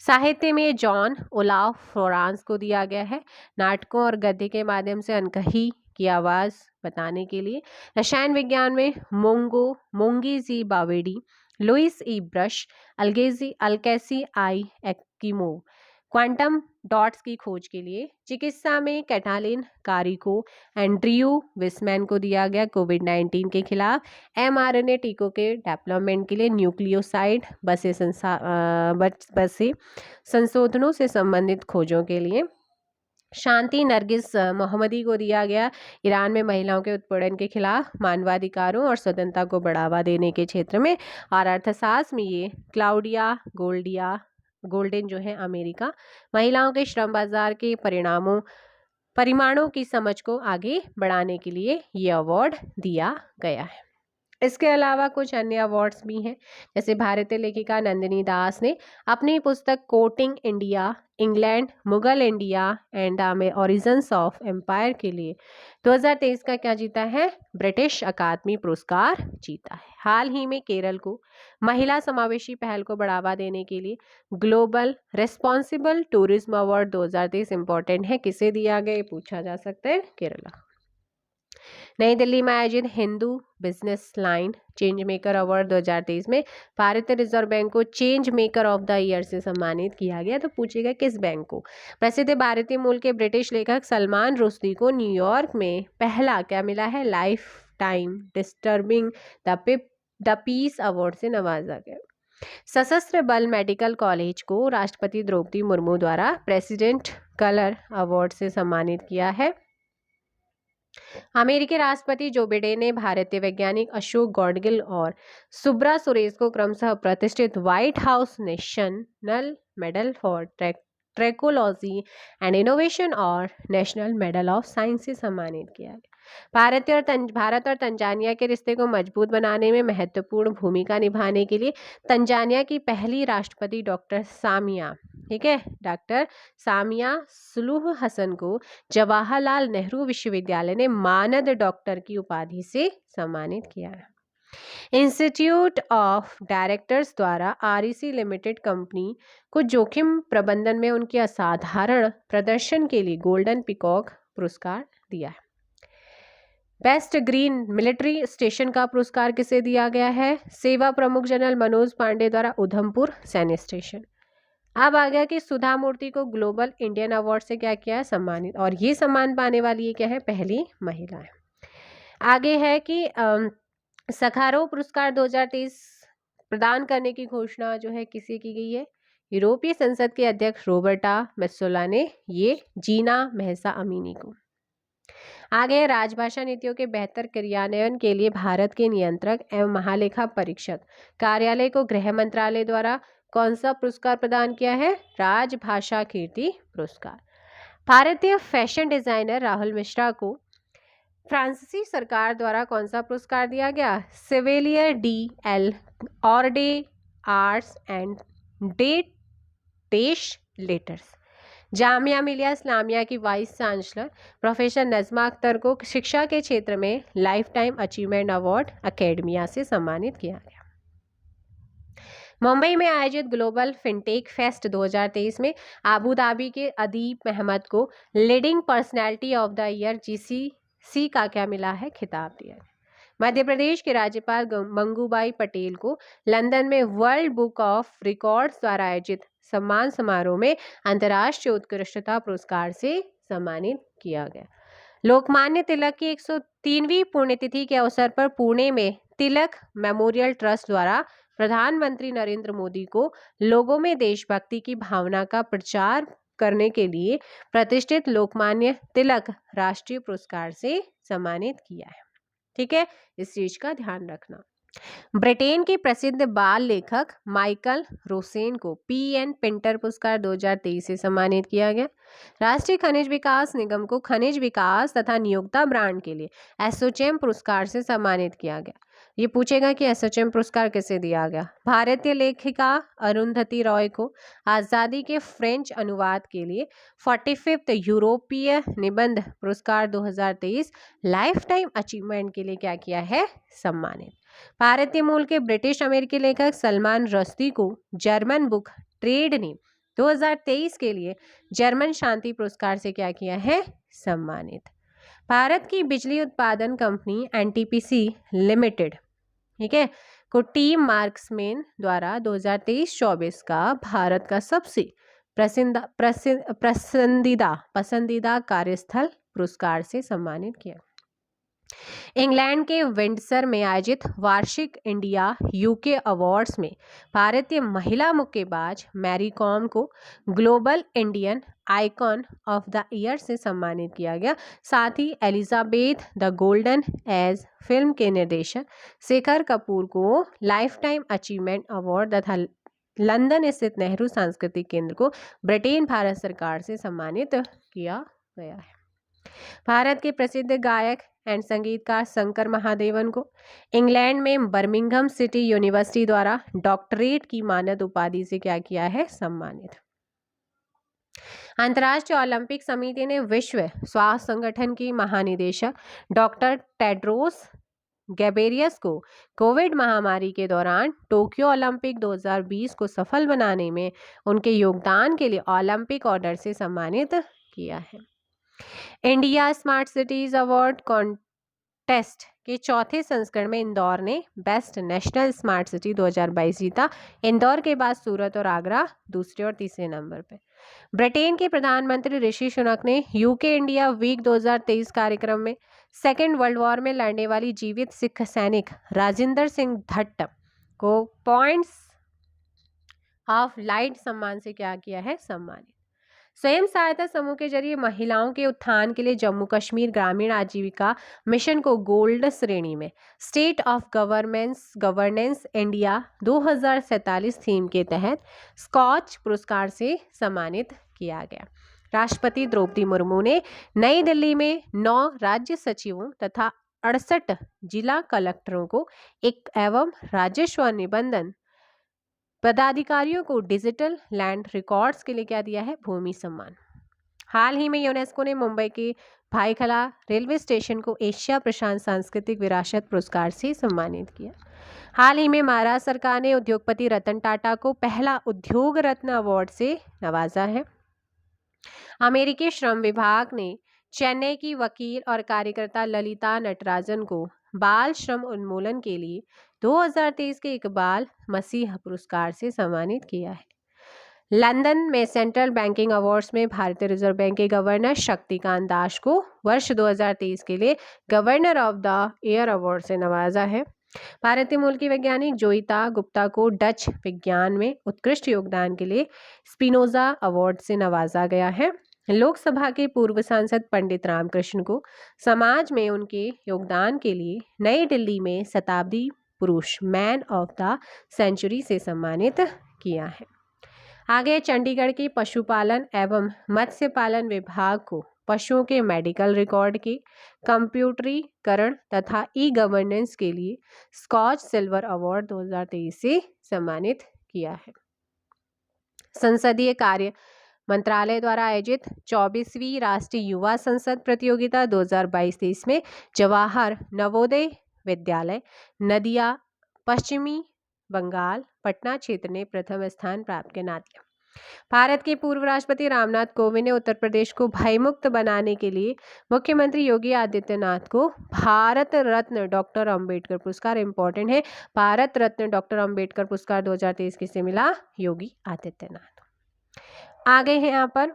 Speaker 1: साहित्य में जॉन ओलाफ फ्लोरांस को दिया गया है नाटकों और गद्य के माध्यम से अनकही की आवाज़ बताने के लिए। रसायन विज्ञान में मोंगी जी बावेडी, लुइस ई ब्रश, अल्केसी आई एक्कीमो क्वांटम डॉट्स की खोज के लिए। चिकित्सा में कैटालिन कारिको, एंड्रयू विसमैन को दिया गया कोविड-19 के खिलाफ mRNA टीकों के डेवलपमेंट के लिए। न्यूक्लियोसाइड बसे संशोधनों से संबंधित खोजों के लिए। शांति नरगिस मोहम्मदी को दिया गया ईरान में महिलाओं के उत्पीड़न के खिलाफ मानवाधिकारों और स्वतंत्रता को बढ़ावा देने के क्षेत्र में। और अर्थशास्त्र में ये क्लाउडिया गोल्डन जो है अमेरिका, महिलाओं के श्रम बाजार के परिमाणों की समझ को आगे बढ़ाने के लिए ये अवार्ड दिया गया है। इसके अलावा कुछ अन्य अवार्ड्स भी हैं, जैसे भारतीय लेखिका नंदिनी दास ने अपनी पुस्तक courting India England Mughal India and the origins of empire के लिए 2023 का क्या जीता है, ब्रिटिश अकादमी पुरस्कार जीता है। हाल ही में केरल को महिला समावेशी पहल को बढ़ावा देने के लिए global responsible tourism award 2023 important है, किसे दिया गया पूछा जा सकता है, केरला। नई दिल्ली में आयोजित Hindu business line change maker award 2023 में भारतीय रिजर्व बैंक को change maker of the year से सम्मानित किया गया। तो पूछेगा किस बैंक को। प्रसिद्ध भारतीय मूल के ब्रिटिश लेखक सलमान रुश्दी को न्यूयॉर्क में पहला क्या मिला है, life time disturbing the peace award से नवाजा गया। सशस्त्र बल मेडिकल कॉलेज को राष्ट्रपति द्रौपदी मुर्मू द्वारा प्रेसिडेंट कलर अवार्ड से सम्मानित किया है। अमेरिकी राष्ट्रपति जो बिडेन ने भारतीय वैज्ञानिक अशोक गॉडगिल और सुब्रा सुरेश को क्रमशः प्रतिष्ठित White House National Medal for technology and innovation और नेशनल मेडल ऑफ साइंस से सम्मानित किया गया। भारत और तंजानिया के रिश्ते को मजबूत बनाने में महत्वपूर्ण भूमिका निभाने के लिए तंजानिया की पहली राष्ट्रपति डॉक्टर सामिया सुलूह हसन को जवाहरलाल नेहरू विश्वविद्यालय ने मानद डॉक्टर की उपाधि से सम्मानित किया है। इंस्टीट्यूट ऑफ डायरेक्टर्स द्वारा REC लिमिटेड कंपनी को जोखिम प्रबंधन में उनके असाधारण प्रदर्शन के लिए गोल्डन पिकॉक पुरस्कार दिया है। बेस्ट ग्रीन मिलिट्री स्टेशन का पुरस्कार किसे दिया गया है, सेवा प्रमुख जनरल मनोज पांडे द्वारा उधमपुर सैन्य स्टेशन। अब आ गया कि सुधा मूर्ति को ग्लोबल इंडियन अवार्ड से क्या किया है, सम्मानित, और ये सम्मान पाने वाली ये क्या है, पहली महिला है। आगे है कि सखारोव पुरस्कार 2023 प्रदान करने की घोषणा जो है किसे की गई है, यूरोपीय संसद के अध्यक्ष रॉबर्टा मेत्सोला ने ये जीना महसा अमीनी को। आगे राजभाषा नीतियों के बेहतर क्रियान्वयन के लिए भारत के नियंत्रक एवं महालेखा परीक्षक कार्यालय को गृह मंत्रालय द्वारा कौन सा पुरस्कार प्रदान किया है, राजभाषा कीर्ति पुरस्कार। भारतीय फैशन डिजाइनर राहुल मिश्रा को फ्रांसीसी सरकार द्वारा कौन सा पुरस्कार दिया गया, Chevalier de L Ordre Arts and des Lettres. Jamia Millia Islamia की vice chancellor professor Najma Akhtar को शिक्षा के क्षेत्र में life time achievement award academia से सम्मानित किया गया। मुंबई में आयोजित ग्लोबल फिनटेक फेस्ट 2023 में अबू धाबी के अदीब अहमद को leading personality of the year GCC का क्या मिला है, खिताब दिया है। मध्य प्रदेश के राज्यपाल मंगूबाई पटेल को लंदन में वर्ल्ड बुक ऑफ रिकॉर्ड्स द्वारा आयोजित सम्मान समारोह में अंतर्राष्ट्रीय उत्कृष्टता पुरस्कार से सम्मानित किया गया। लोकमान्य तिलक की 103वीं पुण्यतिथि के अवसर पर पुणे में तिलक मेमोरियल ट्रस्ट द्वारा प्रधानमंत्री नरेंद्र मोदी को लोगों में देशभक्ति की भावना का प्रचार करने के लिए प्रतिष्ठित लोकमान्य तिलक राष्ट्रीय पुरस्कार से सम्मानित किया है। ठीक है, इस चीज का ध्यान रखना। ब्रिटेन के प्रसिद्ध बाल लेखक माइकल रोसेन को पीएन पिंटर पुरस्कार 2023 से सम्मानित किया गया। राष्ट्रीय खनिज विकास निगम को खनिज विकास तथा नियोक्ता ब्रांड के लिए एसोचैम पुरस्कार से सम्मानित किया गया। ये पूछेगा कि एसोचैम पुरस्कार किसे दिया गया। भारतीय लेखिका अरुंधति रॉय को आज़ादी के फ्रेंच अनुवाद के लिए 45th यूरोपीय निबंध पुरस्कार 2023 लाइफ टाइम अचीवमेंट के लिए क्या किया है, सम्मानित। भारतीय मूल के ब्रिटिश अमेरिकी लेखक सलमान रश्दी को जर्मन बुक ट्रेड ने 2023 के लिए जर्मन शांति पुरस्कार से क्या किया है, सम्मानित। भारत की बिजली उत्पादन कंपनी एनटीपीसी लिमिटेड, ठीक है, को टीम मार्क्समैन द्वारा 2023-24 का भारत का सबसे पसंदीदा कार्यस्थल पुरस्कार से सम्मानित किया। इंग्लैंड के विंडसर में आयोजित वार्षिक इंडिया यूके अवार्ड्स में भारतीय महिला मुक्केबाज मैरी कॉम को global Indian icon of the year से सम्मानित किया गया। साथ ही Elizabeth the golden age film के निर्देशक शेखर कपूर को लाइफ टाइम अचीवमेंट अवार्ड तथा लंदन स्थित नेहरू सांस्कृतिक केंद्र को ब्रिटेन भारत सरकार से सम्मानित किया गया है। भारत के प्रसिद्ध गायक एंड संगीतकार शंकर महादेवन को इंग्लैंड में बर्मिंघम सिटी यूनिवर्सिटी द्वारा डॉक्टरेट की मानद उपाधि से क्या किया है, सम्मानित। अंतर्राष्ट्रीय ओलंपिक समिति ने विश्व स्वास्थ्य संगठन की महानिदेशक डॉक्टर टेड्रोस गैब्रियस को कोविड महामारी के दौरान टोक्यो ओलंपिक 2020 को सफल बनाने में उनके योगदान के लिए ओलंपिक ऑर्डर से सम्मानित किया है। India smart cities award contest के चौथे संस्करण में इंदौर ने बेस्ट नेशनल स्मार्ट सिटी 2022 जीता। इंदौर के बाद सूरत और आगरा दूसरे और तीसरे नंबर पे। ब्रिटेन के प्रधानमंत्री ऋषि सुनक ने यूके इंडिया वीक 2023 कार्यक्रम में सेकेंड वर्ल्ड वॉर में लड़ने वाली जीवित सिख सैनिक राजिंदर सिंह भट्ट को पॉइंट्स ऑफ लाइट सम्मान से क्या किया है, सम्मानित। स्वयं सहायता समूह के जरिए महिलाओं के उत्थान के लिए जम्मू कश्मीर ग्रामीण आजीविका मिशन को गोल्ड श्रेणी में state of governance India 2047 theme के तहत स्कॉच पुरस्कार से सम्मानित किया गया। राष्ट्रपति द्रौपदी मुर्मू ने नई दिल्ली में 9 राज्य सचिवों तथा 68 जिला कलेक्टरों को एक एवं राजस्व निबंधन पदाधिकारियों को डिजिटल लैंड रिकॉर्ड्स के लिए क्या दिया है, भूमि सम्मान। हाल ही में यूनेस्को ने मुंबई के भाईखला रेलवे स्टेशन को एशिया प्रशांत सांस्कृतिक विरासत पुरस्कार से सम्मानित किया। हाल ही में महाराष्ट्र सरकार ने उद्योगपति रतन टाटा को पहला उद्योग रत्न अवार्ड से नवाजा है। अमेरिकी श्रम विभाग ने चेन्नई की वकील और कार्यकर्ता ललिता नटराजन को बाल श्रम उन्मूलन के लिए 2023 के इकबाल मसीह पुरस्कार से सम्मानित किया है। लंदन में सेंट्रल बैंकिंग अवार्ड्स में भारतीय रिजर्व बैंक के गवर्नर शक्तिकांत दास को वर्ष 2023 के लिए governor of the year award से नवाजा है। भारतीय मूल की वैज्ञानिक जोईता गुप्ता को डच विज्ञान में उत्कृष्ट योगदान के लिए स्पिनोजा अवार्ड से नवाजा गया है। लोकसभा के पूर्व सांसद पंडित रामकृष्ण को समाज में उनके योगदान के लिए नई दिल्ली में शताब्दी पुरुष मैन ऑफ द सेंचुरी से सम्मानित किया है। आगे चंडीगढ़ के पशुपालन एवं मत्स्य पालन विभाग को पशुओं के मेडिकल रिकॉर्ड के कंप्यूटरीकरण तथा ई गवर्नेंस के लिए स्कॉच सिल्वर अवार्ड 2023 से सम्मानित किया है। संसदीय कार्य मंत्रालय द्वारा आयोजित 24वीं राष्ट्रीय युवा संसद प्रतियोगिता 2022-23 में जवाहर नवोदय विद्यालय नदिया पश्चिमी बंगाल पटना क्षेत्र ने प्रथम स्थान प्राप्त के नाते भारत के पूर्व राष्ट्रपति रामनाथ कोविंद ने उत्तर प्रदेश को भयमुक्त बनाने के लिए मुख्यमंत्री योगी आदित्यनाथ को भारत रत्न डॉक्टर अंबेडकर पुरस्कार, इंपॉर्टेंट है, भारत रत्न डॉक्टर अंबेडकर पुरस्कार 2023 किसे मिला? योगी आदित्यनाथ। आगे है यहाँ पर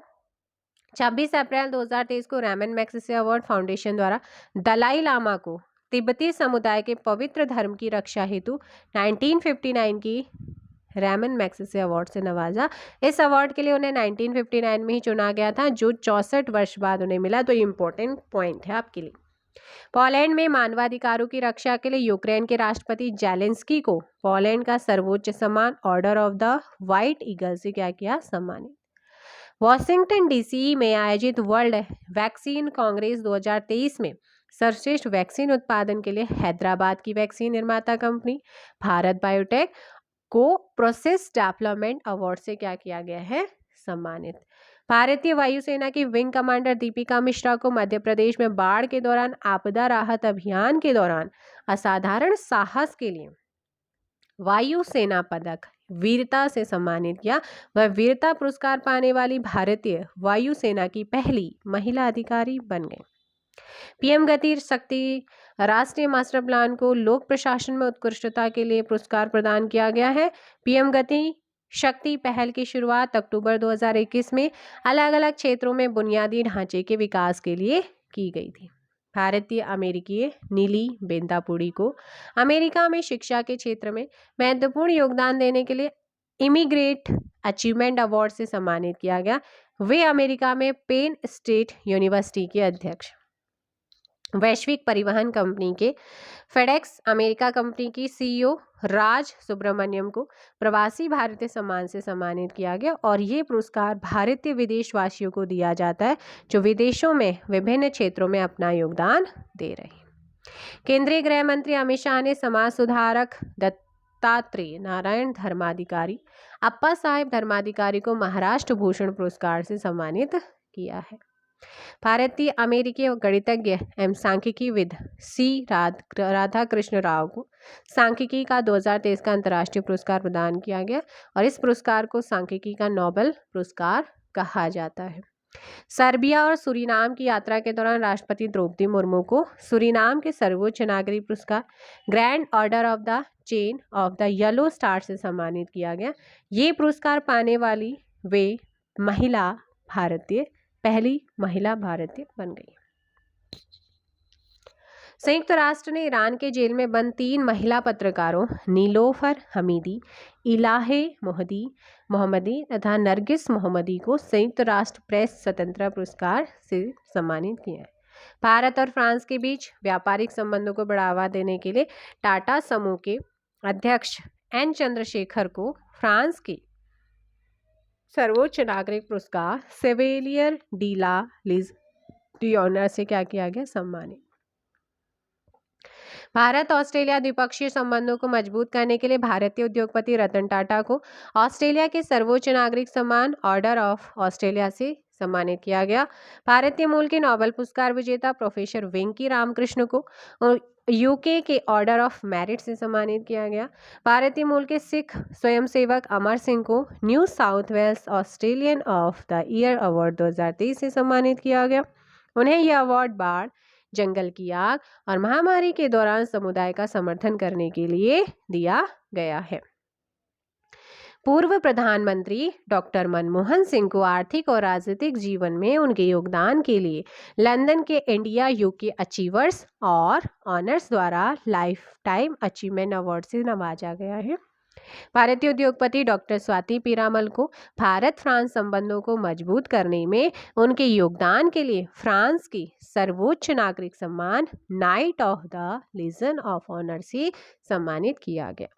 Speaker 1: 26 अप्रैल 2023 को रैमन मैग्सेसे अवार्ड फाउंडेशन द्वारा दलाई लामा को तिब्बती समुदाय के पवित्र धर्म की रक्षा हेतु 1959 की रैमन मैग्सेसे अवार्ड से नवाजा। इस अवार्ड के लिए उन्हें 1959 में ही चुना गया था, जो 64 वर्ष बाद उन्हें मिला। तो इम्पोर्टेंट पॉइंट है आपके लिए। पोलैंड में मानवाधिकारों की रक्षा के लिए यूक्रेन के राष्ट्रपति जेलेंस्की को पोलैंड का सर्वोच्च सम्मान order of the white eagle से क्या किया? सम्मानित। वॉशिंगटन डीसी में आयोजित वर्ल्ड वैक्सीन कांग्रेस 2023 में सर्वश्रेष्ठ वैक्सीन उत्पादन के लिए हैदराबाद की वैक्सीन निर्माता कंपनी भारत बायोटेक को प्रोसेस डेवलपमेंट अवार्ड से क्या किया गया है? सम्मानित। भारतीय वायुसेना की विंग कमांडर दीपिका मिश्रा को मध्य प्रदेश में बाढ़ के दौरान आपदा राहत अभियान के दौरान असाधारण साहस के लिए वायुसेना पदक वीरता से सम्मानित किया। वह वीरता पुरस्कार पाने वाली भारतीय वायुसेना की पहली महिला अधिकारी बन गई। पीएम गति शक्ति राष्ट्रीय मास्टर प्लान को लोक प्रशासन में उत्कृष्टता के लिए पुरस्कार प्रदान किया गया है। पीएम गति शक्ति पहल की शुरुआत अक्टूबर 2021 में अलग अलग क्षेत्रों में बुनियादी ढांचे के विकास के लिए की गई थी। भारतीय अमेरिकी नीली बेंदापुड़ी को अमेरिका में शिक्षा के क्षेत्र में महत्वपूर्ण योगदान देने के लिए इमिग्रेट अचीवमेंट अवार्ड से सम्मानित किया गया। वे अमेरिका में पेन स्टेट यूनिवर्सिटी के अध्यक्ष। वैश्विक परिवहन कंपनी के फेडेक्स अमेरिका कंपनी की सीईओ राज सुब्रमण्यम को प्रवासी भारतीय सम्मान से सम्मानित किया गया और ये पुरस्कार भारतीय विदेशवासियों को दिया जाता है जो विदेशों में विभिन्न क्षेत्रों में अपना योगदान दे रहे हैं। केंद्रीय गृह मंत्री अमित शाह ने समाज सुधारक दत्तात्रेय नारायण धर्माधिकारी अप्पा साहेब धर्माधिकारी को महाराष्ट्र भूषण पुरस्कार से सम्मानित किया है। भारतीय अमेरिकी गणितज्ञ एवं सांख्यिकीविद सी राधाकृष्ण राव को सांख्यिकी का 2023 का अंतर्राष्ट्रीय पुरस्कार प्रदान किया गया और इस पुरस्कार को सांख्यिकी का नोबेल पुरस्कार कहा जाता है। सर्बिया और सूरीनाम की यात्रा के दौरान राष्ट्रपति द्रौपदी मुर्मू को सूरीनाम के सर्वोच्च नागरिक पुरस्कार grand order of the chain of the yellow star से सम्मानित किया गया। ये पुरस्कार पाने वाली वे पहली महिला भारतीय बन गई। संयुक्त राष्ट्र ने ईरान के जेल में बंद 3 महिला पत्रकारों नीलोफर हमीदी, इलाहे मोहम्मदी तथा नरगिस मोहम्मदी को संयुक्त राष्ट्र प्रेस स्वतंत्रता पुरस्कार से सम्मानित किया है। भारत और फ्रांस के बीच व्यापारिक संबंधों को बढ़ावा देने के लिए टाटा समूह के अध्यक्ष एन चंद्रशेखर को फ्रांस की सर्वोच्च नागरिक पुरस्कार सेवेलियर डी ला लिजियॉनर से क्या किया गया? सम्मानित। भारत ऑस्ट्रेलिया द्विपक्षीय संबंधों को मजबूत करने के लिए भारतीय उद्योगपति रतन टाटा को ऑस्ट्रेलिया के सर्वोच्च नागरिक सम्मान ऑर्डर ऑफ ऑस्ट्रेलिया से सम्मानित किया गया। भारतीय मूल के नोबेल पुरस्कार विजेता प्रोफेसर वेंकी रामकृष्ण को यूके के ऑर्डर ऑफ मेरिट से सम्मानित किया गया। भारतीय मूल के सिख स्वयंसेवक अमर सिंह को New South Wales Australian of the year award 2023 से सम्मानित किया गया। उन्हें यह अवार्ड बाढ़, जंगल की आग और महामारी के दौरान समुदाय का समर्थन करने के लिए दिया गया है। पूर्व प्रधानमंत्री डॉक्टर मनमोहन सिंह को आर्थिक और राजनीतिक जीवन में उनके योगदान के लिए लंदन के इंडिया यूके अचीवर्स और ऑनर्स द्वारा लाइफ टाइम अचीवमेंट अवार्ड से नवाजा गया है। भारतीय उद्योगपति डॉक्टर स्वाति पीरामल को भारत फ्रांस संबंधों को मजबूत करने में उनके योगदान के लिए फ्रांस की सर्वोच्च नागरिक सम्मान knight of the legion of honour से सम्मानित किया गया।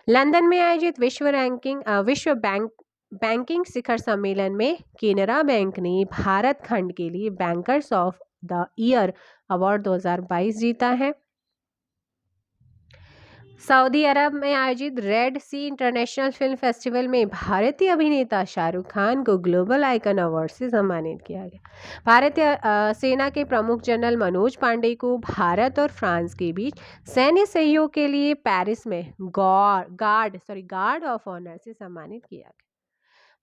Speaker 1: लंदन में आयोजित विश्व बैंकिंग शिखर सम्मेलन में केनरा बैंक ने भारत खंड के लिए bankers of the year award 2022 जीता है। सऊदी अरब में आयोजित रेड सी इंटरनेशनल फिल्म फेस्टिवल में भारतीय अभिनेता शाहरुख खान को ग्लोबल आइकन अवार्ड से सम्मानित किया गया। भारतीय सेना के प्रमुख जनरल मनोज पांडे को भारत और फ्रांस के बीच सैन्य सहयोग के लिए पेरिस में गार्ड ऑफ ऑनर से सम्मानित किया गया।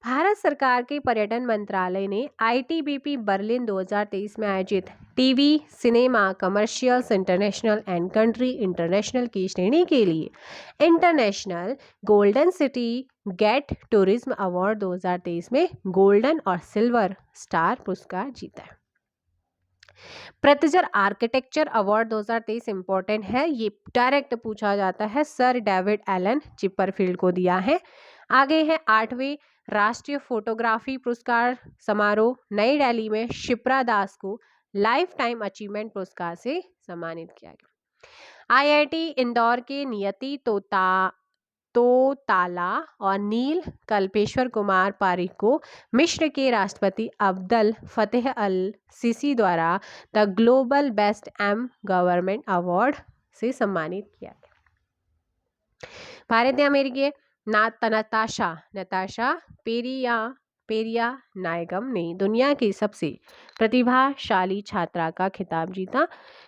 Speaker 1: भारत सरकार के पर्यटन मंत्रालय ने आईटीबीपी बर्लिन 2023 में आयोजित TV, cinema, commercials international and country international की श्रेणी के लिए international golden city gate tourism award 2023 में गोल्डन और सिल्वर स्टार पुरस्कार जीता है। प्रतिजर आर्किटेक्चर अवार्ड 2023 इंपॉर्टेंट है, ये डायरेक्ट पूछा जाता है, सर डेविड एलन चिपरफील्ड को दिया है। आगे है 8वें राष्ट्रीय फोटोग्राफी पुरस्कार समारोह नई दिल्ली में शिप्रा दास को लाइफ टाइम अचीवमेंट पुरस्कार से सम्मानित किया गया। आईआईटी इंदौर के नियति तोताला और नील कल्पेश्वर कुमार पारिक को मिस्र के राष्ट्रपति अब्दल फतेह अल सीसी द्वारा the global best M government award से सम्मानित किया गया। भारतीय अमेरिकी नताशा पेरिया नायगम ने दुनिया की सबसे प्रतिभाशाली छात्रा का खिताब जीता।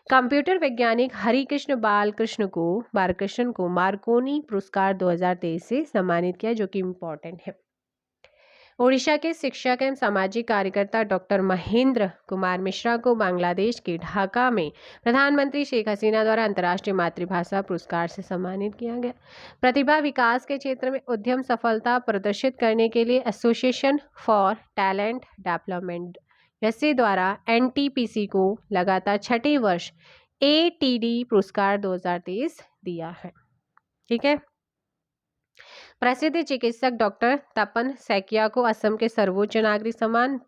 Speaker 1: कंप्यूटर वैज्ञानिक हरिकृष्ण बालकृष्ण को मार्कोनी पुरस्कार 2023 से सम्मानित किया, जो कि इम्पोर्टेंट है। ओडिशा के शिक्षक एवं सामाजिक कार्यकर्ता डॉक्टर महेंद्र कुमार मिश्रा को बांग्लादेश के ढाका में प्रधानमंत्री शेख हसीना द्वारा अंतर्राष्ट्रीय मातृभाषा पुरस्कार से सम्मानित किया गया। प्रतिभा विकास के क्षेत्र में उद्यम सफलता प्रदर्शित करने के लिए एसोसिएशन फॉर टैलेंट डेवलपमेंट वैसे द्वारा एनटीपीसी को लगातार 6ठे वर्ष एटीडी पुरस्कार 2023 दिया है। ठीक है। प्रसिद्ध चिकित्सक डॉक्टर तपन सैकिया को असम के सर्वोच्च नागरिक सम्मान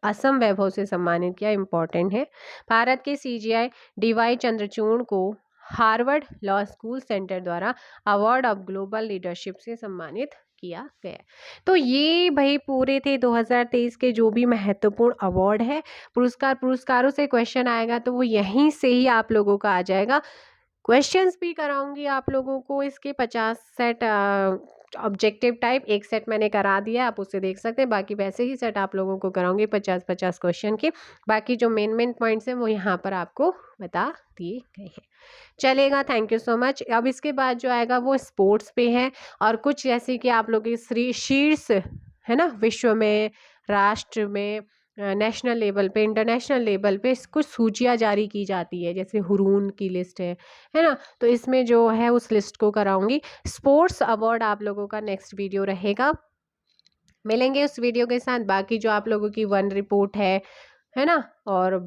Speaker 1: असम वैभव से सम्मानित किया, इंपॉर्टेंट है। भारत के सीजीआई डीवाई चंद्रचूड़ को हार्वर्ड लॉ स्कूल सेंटर द्वारा अवार्ड ऑफ ग्लोबल लीडरशिप से सम्मानित किया गया। तो ये भाई पूरे थे 2023 के जो भी महत्वपूर्ण अवार्ड है। पुरस्कारों से क्वेश्चन आएगा तो वो यहीं से ही आप लोगों का आ जाएगा। क्वेश्चंस भी कराऊंगी आप लोगों को, इसके 50 सेट ऑब्जेक्टिव टाइप, एक सेट मैंने करा दिया, आप उसे देख सकते हैं। बाकी वैसे ही सेट आप लोगों को कराऊंगी 50-50 क्वेश्चन के। बाकी जो मेन पॉइंट्स हैं वो यहाँ पर आपको बता दिए गए हैं। चलेगा, थैंक यू सो मच। अब इसके बाद जो आएगा वो स्पोर्ट्स पे है, और कुछ जैसे कि आप लोग शीर्ष है ना, विश्व में, राष्ट्र में, नेशनल लेवल पे, इंटरनेशनल लेवल पे कुछ सूचियाँ जारी की जाती है, जैसे हुरून की लिस्ट है ना, तो इसमें जो है उस लिस्ट को कराऊंगी। स्पोर्ट्स अवार्ड आप लोगों का नेक्स्ट वीडियो रहेगा, मिलेंगे उस वीडियो के साथ। बाकी जो आप लोगों की वन रिपोर्ट है ना, और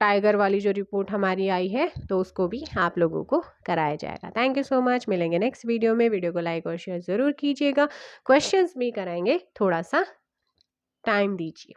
Speaker 1: टाइगर वाली जो रिपोर्ट हमारी आई है तो उसको भी आप लोगों को कराया जाएगा। थैंक यू सो मच, मिलेंगे नेक्स्ट वीडियो में। वीडियो को लाइक और शेयर ज़रूर कीजिएगा। क्वेश्चंस भी कराएंगे, थोड़ा सा टाइम दीजिए।